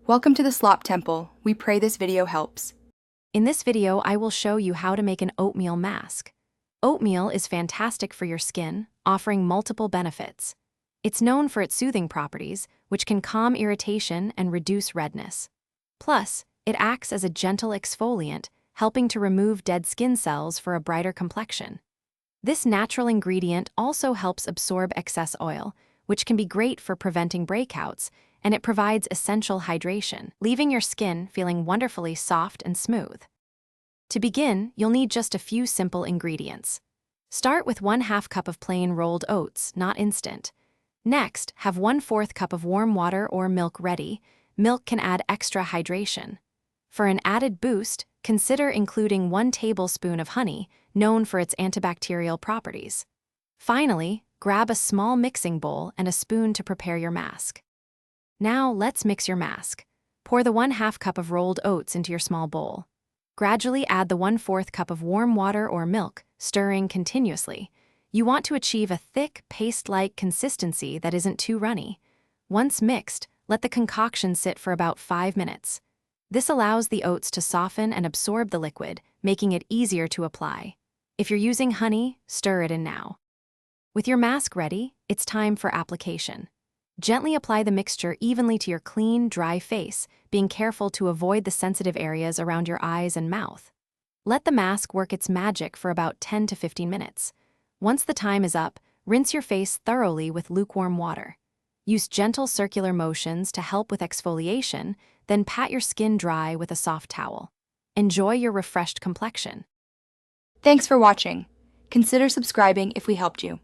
Welcome to the Slop Temple. We pray this video helps. In this video, I will show you how to make an oatmeal mask. Oatmeal is fantastic for your skin, offering multiple benefits. It's known for its soothing properties, which can calm irritation and reduce redness. Plus, it acts as a gentle exfoliant, helping to remove dead skin cells for a brighter complexion. This natural ingredient also helps absorb excess oil, which can be great for preventing breakouts, and it provides essential hydration, leaving your skin feeling wonderfully soft and smooth. To begin, you'll need just a few simple ingredients. Start with 1/2 cup of plain rolled oats, not instant. Next, have 1/4 cup of warm water or milk ready. Milk can add extra hydration. For an added boost, consider including 1 tablespoon of honey, known for its antibacterial properties. Finally, grab a small mixing bowl and a spoon to prepare your mask. Now, let's mix your mask. Pour the 1/2 cup of rolled oats into your small bowl. Gradually add the 1/4 cup of warm water or milk, stirring continuously. You want to achieve a thick, paste-like consistency that isn't too runny. Once mixed, let the concoction sit for about 5 minutes. This allows the oats to soften and absorb the liquid, making it easier to apply. If you're using honey, stir it in now. With your mask ready, it's time for application. Gently apply the mixture evenly to your clean, dry face, being careful to avoid the sensitive areas around your eyes and mouth. Let the mask work its magic for about 10 to 15 minutes. Once the time is up, rinse your face thoroughly with lukewarm water. Use gentle circular motions to help with exfoliation, then pat your skin dry with a soft towel. Enjoy your refreshed complexion. Thanks for watching. Consider subscribing if we helped you.